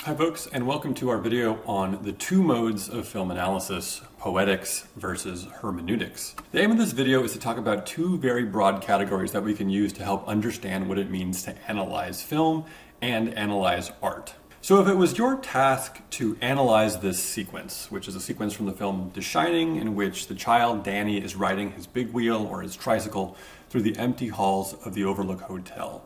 Hi folks, and welcome to our video on the two modes of film analysis, poetics versus hermeneutics. The aim of this video is to talk about two very broad categories that we can use to help understand what it means to analyze film and analyze art. So if it was your task to analyze this sequence, which is a sequence from the film The Shining, in which the child Danny is riding his big wheel or his tricycle through the empty halls of the Overlook Hotel,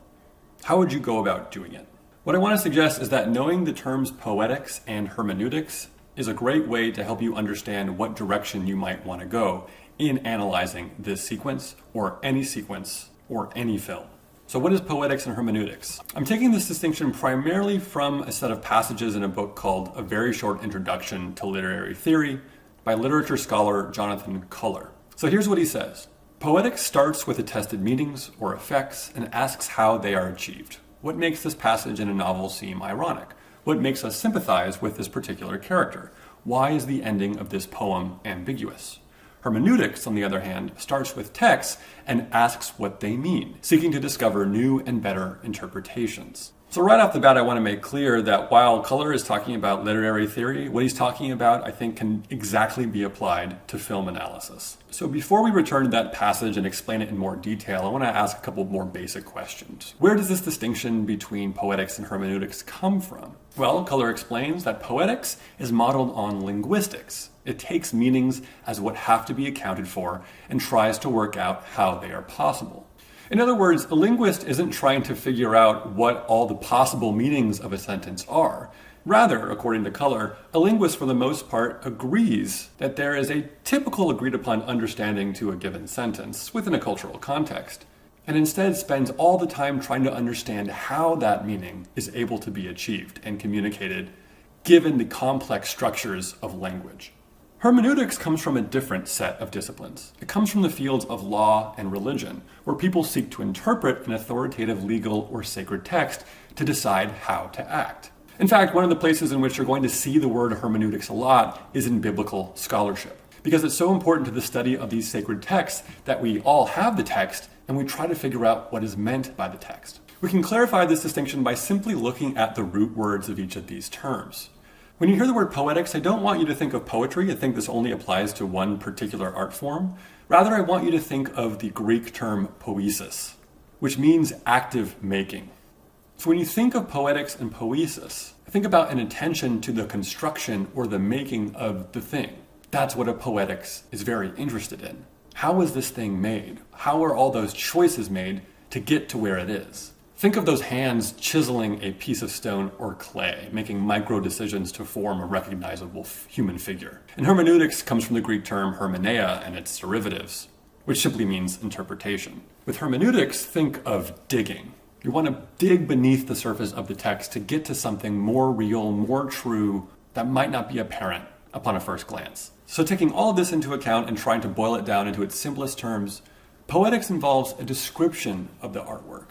how would you go about doing it? What I want to suggest is that knowing the terms poetics and hermeneutics is a great way to help you understand what direction you might want to go in analyzing this sequence or any film. So what is poetics and hermeneutics? I'm taking this distinction primarily from a set of passages in a book called A Very Short Introduction to Literary Theory by literature scholar Jonathan Culler. So here's what he says. Poetics starts with attested meanings or effects and asks how they are achieved. What makes this passage in a novel seem ironic? What makes us sympathize with this particular character? Why is the ending of this poem ambiguous? Hermeneutics, on the other hand, starts with texts and asks what they mean, seeking to discover new and better interpretations. So right off the bat, I want to make clear that while Culler is talking about literary theory, what he's talking about, I think, can exactly be applied to film analysis. So before we return to that passage and explain it in more detail, I want to ask a couple more basic questions. Where does this distinction between poetics and hermeneutics come from? Well, Culler explains that poetics is modeled on linguistics. It takes meanings as what have to be accounted for and tries to work out how they are possible. In other words, a linguist isn't trying to figure out what all the possible meanings of a sentence are. Rather, according to Culler, a linguist for the most part agrees that there is a typical agreed upon understanding to a given sentence within a cultural context, and instead spends all the time trying to understand how that meaning is able to be achieved and communicated given the complex structures of language. Hermeneutics comes from a different set of disciplines. It comes from the fields of law and religion, where people seek to interpret an authoritative legal or sacred text to decide how to act. In fact, one of the places in which you're going to see the word hermeneutics a lot is in biblical scholarship, because it's so important to the study of these sacred texts that we all have the text and we try to figure out what is meant by the text. We can clarify this distinction by simply looking at the root words of each of these terms. When you hear the word poetics, I don't want you to think of poetry and think this only applies to one particular art form. Rather, I want you to think of the Greek term poiesis, which means active making. So when you think of poetics and poiesis, think about an attention to the construction or the making of the thing. That's what a poetics is very interested in. How is this thing made? How are all those choices made to get to where it is? Think of those hands chiseling a piece of stone or clay, making micro decisions to form a recognizable human figure. And hermeneutics comes from the Greek term hermeneia and its derivatives, which simply means interpretation. With hermeneutics, think of digging. You want to dig beneath the surface of the text to get to something more real, more true, that might not be apparent upon a first glance. So taking all of this into account and trying to boil it down into its simplest terms, poetics involves a description of the artwork.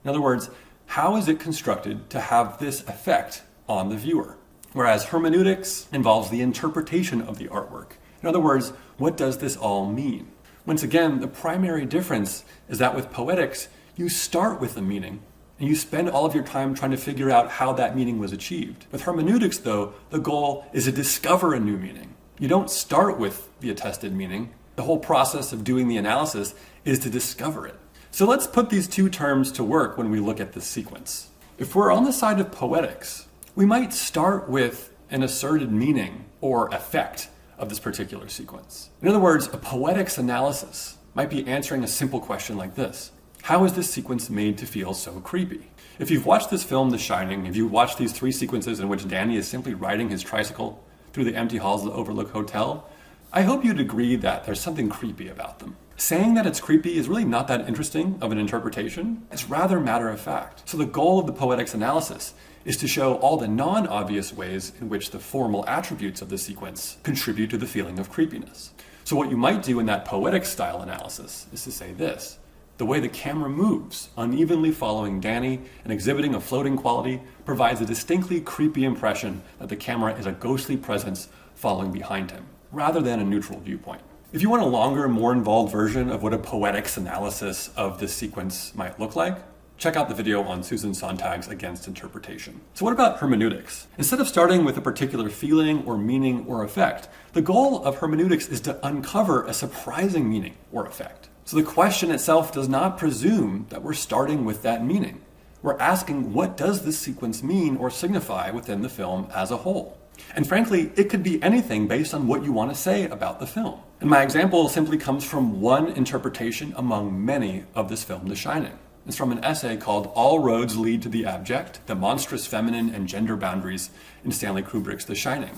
In other words, how is it constructed to have this effect on the viewer? Whereas hermeneutics involves the interpretation of the artwork. In other words, what does this all mean? Once again, the primary difference is that with poetics, you start with the meaning, and you spend all of your time trying to figure out how that meaning was achieved. With hermeneutics, though, the goal is to discover a new meaning. You don't start with the attested meaning. The whole process of doing the analysis is to discover it. So let's put these two terms to work when we look at this sequence. If we're on the side of poetics, we might start with an asserted meaning or effect of this particular sequence. In other words, a poetics analysis might be answering a simple question like this. How is this sequence made to feel so creepy? If you've watched this film, The Shining, if you've watched these three sequences in which Danny is simply riding his tricycle through the empty halls of the Overlook Hotel, I hope you'd agree that there's something creepy about them. Saying that it's creepy is really not that interesting of an interpretation. It's rather matter of fact. So the goal of the poetics analysis is to show all the non-obvious ways in which the formal attributes of the sequence contribute to the feeling of creepiness. So what you might do in that poetic style analysis is to say this. The way the camera moves, unevenly following Danny and exhibiting a floating quality, provides a distinctly creepy impression that the camera is a ghostly presence following behind him, rather than a neutral viewpoint. If you want a longer, more involved version of what a poetics analysis of this sequence might look like, check out the video on Susan Sontag's Against Interpretation. So what about hermeneutics? Instead of starting with a particular feeling or meaning or effect, the goal of hermeneutics is to uncover a surprising meaning or effect. So the question itself does not presume that we're starting with that meaning. We're asking, what does this sequence mean or signify within the film as a whole? And frankly, it could be anything based on what you want to say about the film. And my example simply comes from one interpretation among many of this film, The Shining. It's from an essay called All Roads Lead to the Abject, The Monstrous Feminine and Gender Boundaries in Stanley Kubrick's The Shining.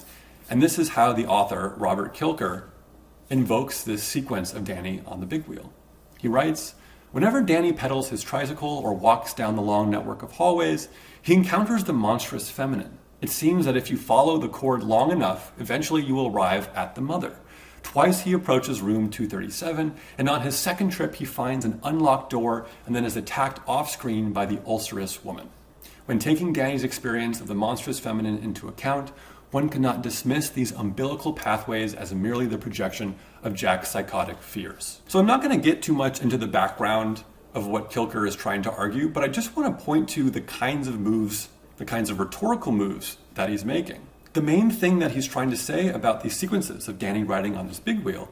And this is how the author, Robert Kilker, invokes this sequence of Danny on the big wheel. He writes, "Whenever Danny pedals his tricycle or walks down the long network of hallways, he encounters the monstrous feminine. It seems that if you follow the cord long enough, eventually you will arrive at the mother. Twice he approaches room 237, and on his second trip he finds an unlocked door and then is attacked off-screen by the ulcerous woman. When taking Danny's experience of the monstrous feminine into account, one cannot dismiss these umbilical pathways as merely the projection of Jack's psychotic fears." So I'm not going to get too much into the background of what Kilker is trying to argue, but I just want to point to the kinds of moves, the kinds of rhetorical moves that he's making. The main thing that he's trying to say about these sequences of Danny riding on this big wheel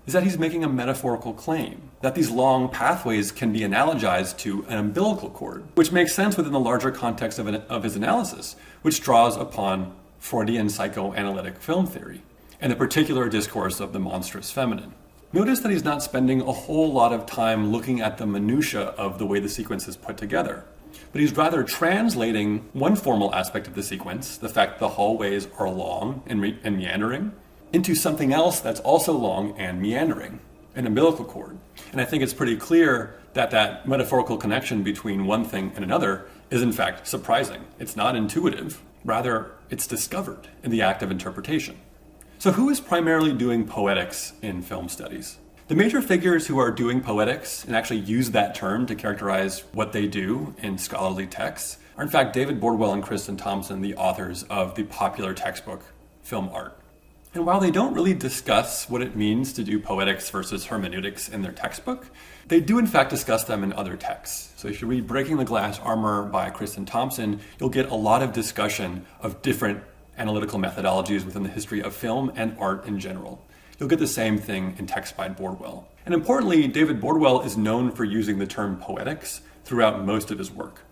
is that he's making a metaphorical claim, that these long pathways can be analogized to an umbilical cord, which makes sense within the larger context of his analysis, which draws upon Freudian psychoanalytic film theory and the particular discourse of the monstrous feminine. Notice that he's not spending a whole lot of time looking at the minutiae of the way the sequence is put together, but he's rather translating one formal aspect of the sequence, the fact the hallways are long and meandering, into something else that's also long and meandering, an umbilical cord. And I think it's pretty clear that that metaphorical connection between one thing and another is in fact surprising. It's not intuitive, rather it's discovered in the act of interpretation. So who is primarily doing poetics in film studies? The major figures who are doing poetics and actually use that term to characterize what they do in scholarly texts are in fact David Bordwell and Kristin Thompson, the authors of the popular textbook Film Art. And while they don't really discuss what it means to do poetics versus hermeneutics in their textbook, they do in fact discuss them in other texts. So if you read Breaking the Glass Armor by Kristin Thompson, you'll get a lot of discussion of different analytical methodologies within the history of film and art in general. You'll get the same thing in text by Bordwell. And importantly, David Bordwell is known for using the term poetics throughout most of his work.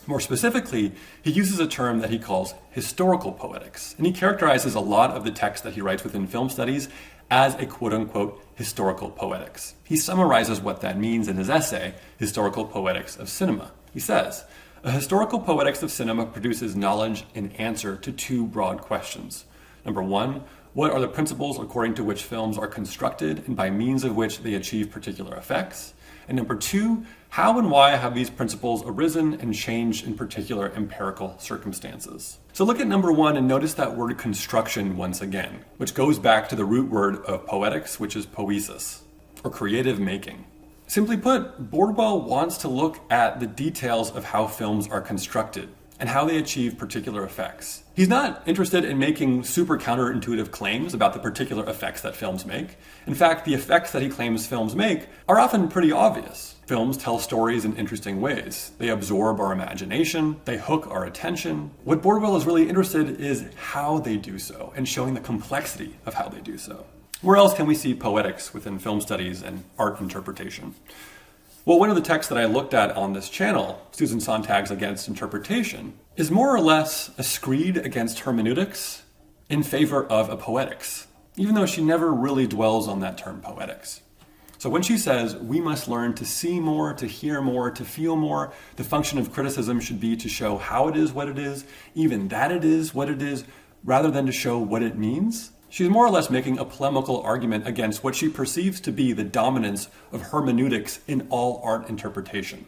More specifically, he uses a term that he calls historical poetics, and he characterizes a lot of the text that he writes within film studies as a quote-unquote historical poetics. He summarizes what that means in his essay, Historical Poetics of Cinema. He says, "A historical poetics of cinema produces knowledge in answer to two broad questions. Number one, what are the principles according to which films are constructed and by means of which they achieve particular effects? And number two, how and why have these principles arisen and changed in particular empirical circumstances?" So look at number one and notice that word construction once again, which goes back to the root word of poetics, which is poiesis, or creative making. Simply put, Bordwell wants to look at the details of how films are constructed and how they achieve particular effects. He's not interested in making super counterintuitive claims about the particular effects that films make. In fact, the effects that he claims films make are often pretty obvious. Films tell stories in interesting ways. They absorb our imagination, they hook our attention. What Bordwell is really interested in is how they do so and showing the complexity of how they do so. Where else can we see poetics within film studies and art interpretation? Well, one of the texts that I looked at on this channel, Susan Sontag's Against Interpretation, is more or less a screed against hermeneutics in favor of a poetics, even though she never really dwells on that term poetics. So when she says we must learn to see more, to hear more, to feel more, the function of criticism should be to show how it is what it is, even that it is what it is, rather than to show what it means, she's more or less making a polemical argument against what she perceives to be the dominance of hermeneutics in all art interpretation.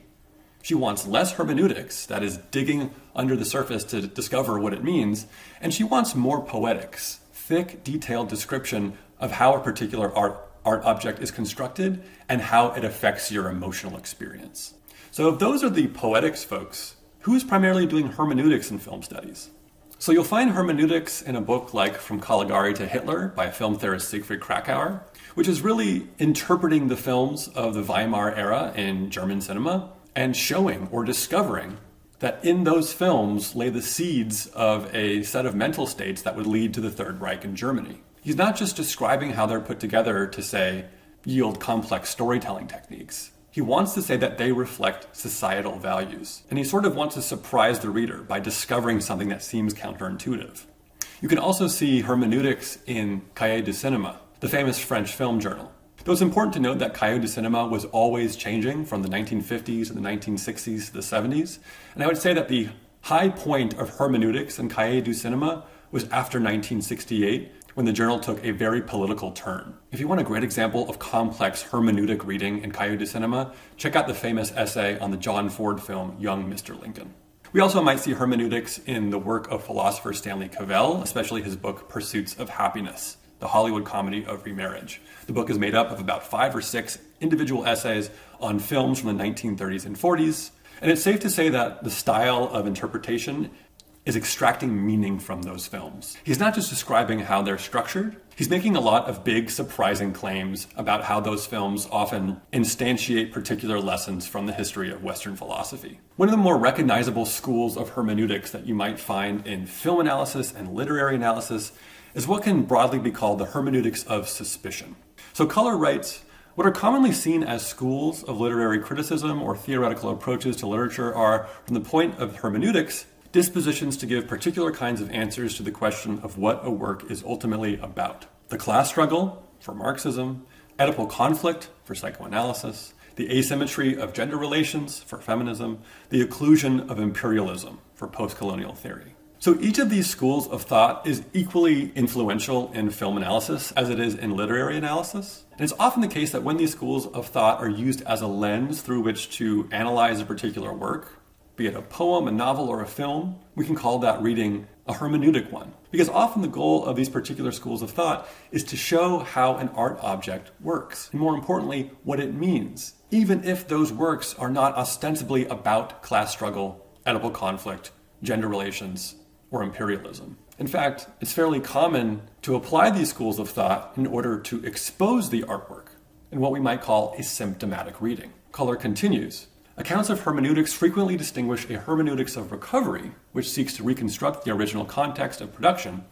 She wants less hermeneutics, that is, digging under the surface to discover what it means, and she wants more poetics, thick, detailed description of how a particular art object is constructed and how it affects your emotional experience. So if those are the poetics folks, who is primarily doing hermeneutics in film studies? So you'll find hermeneutics in a book like From Caligari to Hitler by film theorist Siegfried Kracauer, which is really interpreting the films of the Weimar era in German cinema and showing or discovering that in those films lay the seeds of a set of mental states that would lead to the Third Reich in Germany. He's not just describing how they're put together to, say, yield complex storytelling techniques. He wants to say that they reflect societal values. And he sort of wants to surprise the reader by discovering something that seems counterintuitive. You can also see hermeneutics in Cahiers du Cinema, the famous French film journal. Though it's important to note that Cahiers du Cinema was always changing from the 1950s to the 1960s to the 70s. And I would say that the high point of hermeneutics in Cahiers du Cinema was after 1968, when the journal took a very political turn. If you want a great example of complex hermeneutic reading in Cahiers du Cinema, check out the famous essay on the John Ford film, Young Mr. Lincoln. We also might see hermeneutics in the work of philosopher Stanley Cavell, especially his book Pursuits of Happiness, the Hollywood comedy of remarriage. The book is made up of about 5 or 6 individual essays on films from the 1930s and 40s, and it's safe to say that the style of interpretation is extracting meaning from those films. He's not just describing how they're structured, he's making a lot of big, surprising claims about how those films often instantiate particular lessons from the history of Western philosophy. One of the more recognizable schools of hermeneutics that you might find in film analysis and literary analysis is what can broadly be called the hermeneutics of suspicion. So Culler writes, what are commonly seen as schools of literary criticism or theoretical approaches to literature are, from the point of hermeneutics, dispositions to give particular kinds of answers to the question of what a work is ultimately about. The class struggle, for Marxism, Oedipal conflict, for psychoanalysis, the asymmetry of gender relations, for feminism, the occlusion of imperialism, for post-colonial theory. So each of these schools of thought is equally influential in film analysis as it is in literary analysis. And it's often the case that when these schools of thought are used as a lens through which to analyze a particular work, be it a poem, a novel, or a film, we can call that reading a hermeneutic one. Because often the goal of these particular schools of thought is to show how an art object works, and more importantly, what it means, even if those works are not ostensibly about class struggle, Oedipal conflict, gender relations, or imperialism. In fact, it's fairly common to apply these schools of thought in order to expose the artwork in what we might call a symptomatic reading. Culler continues, accounts of hermeneutics frequently distinguish a hermeneutics of recovery, which seeks to reconstruct the original context of production,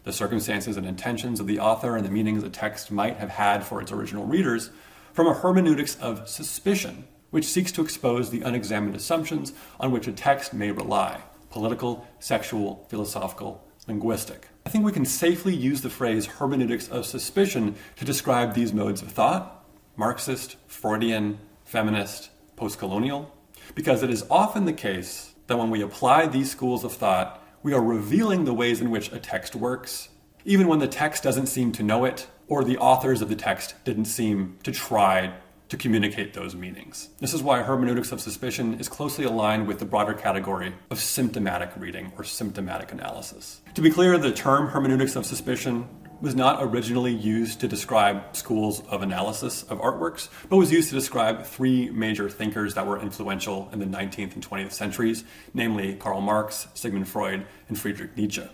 the circumstances and intentions of the author and the meanings a text might have had for its original readers, from a hermeneutics of suspicion, which seeks to expose the unexamined assumptions on which a text may rely, political, sexual, philosophical, linguistic. I think we can safely use the phrase hermeneutics of suspicion to describe these modes of thought, Marxist, Freudian, feminist, post-colonial, because it is often the case that when we apply these schools of thought, we are revealing the ways in which a text works, even when the text doesn't seem to know it, or the authors of the text didn't seem to try to communicate those meanings. This is why hermeneutics of suspicion is closely aligned with the broader category of symptomatic reading or symptomatic analysis. To be clear, the term hermeneutics of suspicion was not originally used to describe schools of analysis of artworks, but was used to describe 3 major thinkers that were influential in the 19th and 20th centuries, namely Karl Marx, Sigmund Freud, and Friedrich Nietzsche.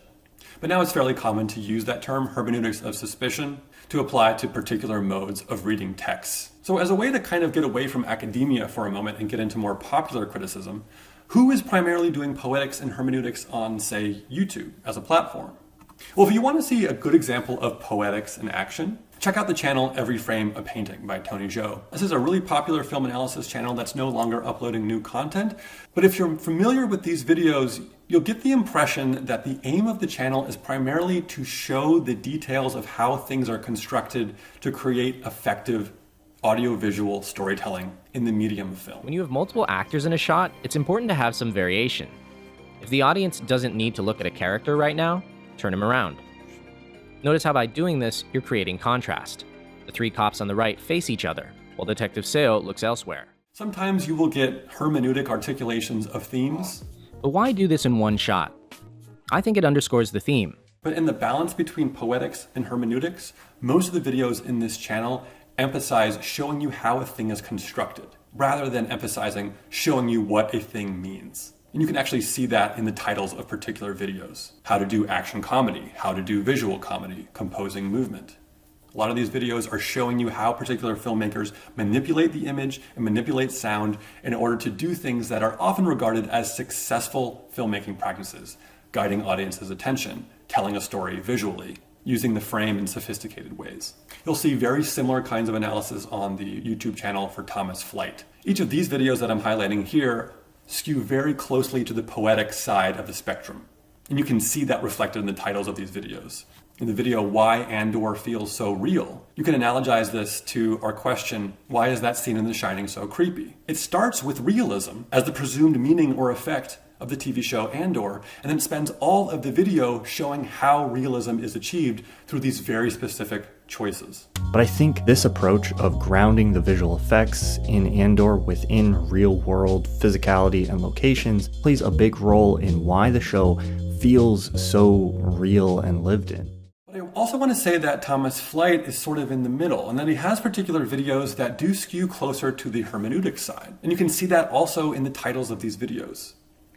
But now it's fairly common to use that term, hermeneutics of suspicion, to apply to particular modes of reading texts. So as a way to kind of get away from academia for a moment and get into more popular criticism, who is primarily doing poetics and hermeneutics on, say, YouTube as a platform? Well, if you want to see a good example of poetics in action, check out the channel Every Frame a Painting by Tony Zhou. This is a really popular film analysis channel that's no longer uploading new content, but if you're familiar with these videos, you'll get the impression that the aim of the channel is primarily to show the details of how things are constructed to create effective audiovisual storytelling in the medium of film. When you have multiple actors in a shot, it's important to have some variation. If the audience doesn't need to look at a character right now, turn him around. Notice how by doing this, you're creating contrast. The 3 cops on the right face each other, while Detective Seo looks elsewhere. Sometimes you will get hermeneutic articulations of themes. But why do this in one shot? I think it underscores the theme. But in the balance between poetics and hermeneutics, most of the videos in this channel emphasize showing you how a thing is constructed, rather than emphasizing showing you what a thing means. And you can actually see that in the titles of particular videos. How to do action comedy, how to do visual comedy, composing movement. A lot of these videos are showing you how particular filmmakers manipulate the image and manipulate sound in order to do things that are often regarded as successful filmmaking practices, guiding audiences' attention, telling a story visually, using the frame in sophisticated ways. You'll see very similar kinds of analysis on the YouTube channel for Thomas Flight. Each of these videos that I'm highlighting here skew very closely to the poetic side of the spectrum. And you can see that reflected in the titles of these videos. In the video, Why Andor Feels So Real, you can analogize this to our question, why is that scene in The Shining so creepy? It starts with realism as the presumed meaning or effect of the TV show Andor, and then spends all of the video showing how realism is achieved through these very specific choices. But I think this approach of grounding the visual effects in Andor within real-world physicality and locations plays a big role in why the show feels so real and lived in. But I also want to say that Thomas Flight is sort of in the middle, and that he has particular videos that do skew closer to the hermeneutic side. And you can see that also in the titles of these videos.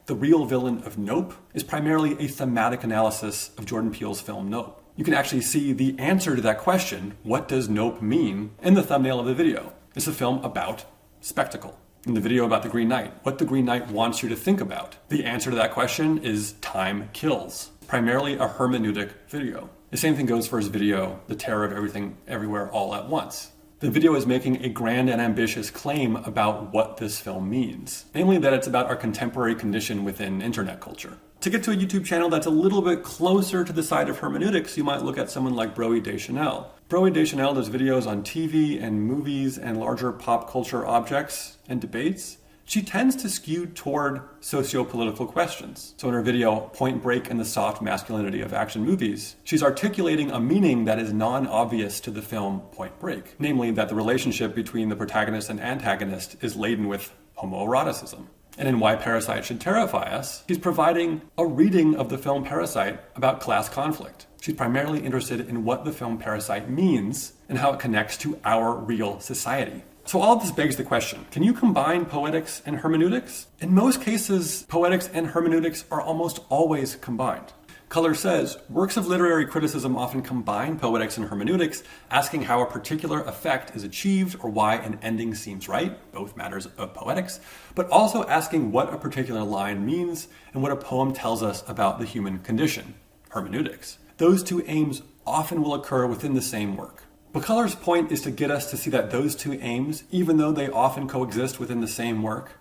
The Real Villain of Nope is primarily a thematic analysis of Jordan Peele's film Nope. You can actually see the answer to that question, what does Nope mean, in the thumbnail of the video. It's a film about spectacle. In the video about the Green Knight, what the Green Knight wants you to think about. The answer to that question is time kills. Primarily a hermeneutic video. The same thing goes for his video, The Terror of Everything Everywhere All at Once. The video is making a grand and ambitious claim about what this film means, namely that it's about our contemporary condition within internet culture. To get to a YouTube channel that's a little bit closer to the side of hermeneutics, you might look at someone like Broe Deschanel. Broe Deschanel does videos on TV and movies and larger pop culture objects and debates. She tends to skew toward socio-political questions. So in her video, Point Break and the Soft Masculinity of Action Movies, she's articulating a meaning that is non-obvious to the film Point Break, namely that the relationship between the protagonist and antagonist is laden with homoeroticism. And in Why Parasite Should Terrify Us, she's providing a reading of the film Parasite about class conflict. She's primarily interested in what the film Parasite means and how it connects to our real society. So all of this begs the question, can you combine poetics and hermeneutics? In most cases, poetics and hermeneutics are almost always combined. Culler says, works of literary criticism often combine poetics and hermeneutics, asking how a particular effect is achieved or why an ending seems right, both matters of poetics, but also asking what a particular line means and what a poem tells us about the human condition, hermeneutics. Those two aims often will occur within the same work. But Culler's point is to get us to see that those two aims, even though they often coexist within the same work,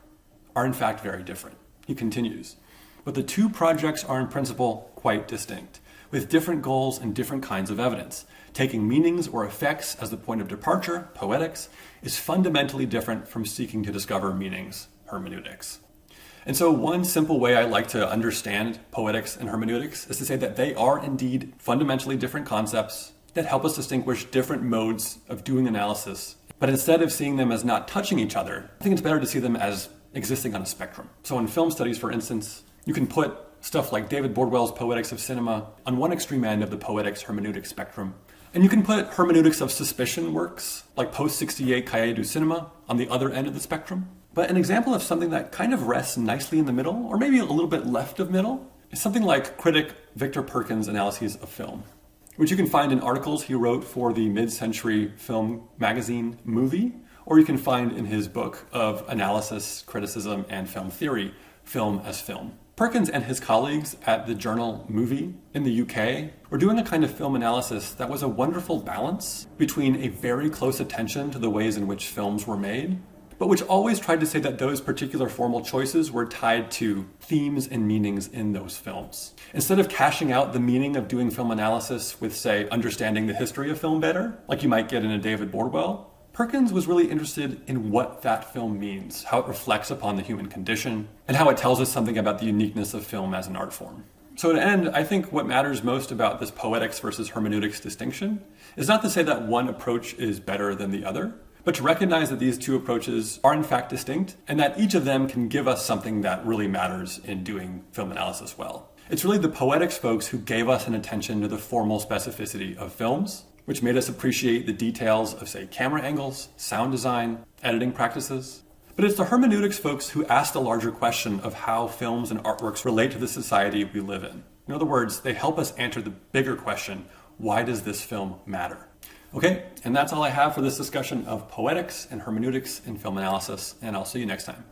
are in fact very different. He continues, but the two projects are in principle quite distinct, with different goals and different kinds of evidence. Taking meanings or effects as the point of departure, poetics, is fundamentally different from seeking to discover meanings, hermeneutics. And so one simple way I like to understand poetics and hermeneutics is to say that they are indeed fundamentally different concepts that help us distinguish different modes of doing analysis. But instead of seeing them as not touching each other, I think it's better to see them as existing on a spectrum. So in film studies, for instance, you can put stuff like David Bordwell's Poetics of Cinema on one extreme end of the poetics hermeneutic spectrum. And you can put hermeneutics of suspicion works like post-68 Cahiers du Cinema on the other end of the spectrum. But an example of something that kind of rests nicely in the middle, or maybe a little bit left of middle, is something like critic Victor Perkins' analyses of film, which you can find in articles he wrote for the mid-century film magazine Movie, or you can find in his book of analysis, criticism, and film theory, Film as Film. Perkins and his colleagues at the journal Movie in the UK were doing a kind of film analysis that was a wonderful balance between a very close attention to the ways in which films were made, but which always tried to say that those particular formal choices were tied to themes and meanings in those films. Instead of cashing out the meaning of doing film analysis with, say, understanding the history of film better, like you might get in a David Bordwell, Perkins was really interested in what that film means, how it reflects upon the human condition, and how it tells us something about the uniqueness of film as an art form. So to end, I think what matters most about this poetics versus hermeneutics distinction is not to say that one approach is better than the other, but to recognize that these two approaches are in fact distinct, and that each of them can give us something that really matters in doing film analysis well. It's really the poetics folks who gave us an attention to the formal specificity of films, which made us appreciate the details of, say, camera angles, sound design, editing practices. But it's the hermeneutics folks who ask the larger question of how films and artworks relate to the society we live in. In other words, they help us answer the bigger question, why does this film matter? Okay, and that's all I have for this discussion of poetics and hermeneutics in film analysis, and I'll see you next time.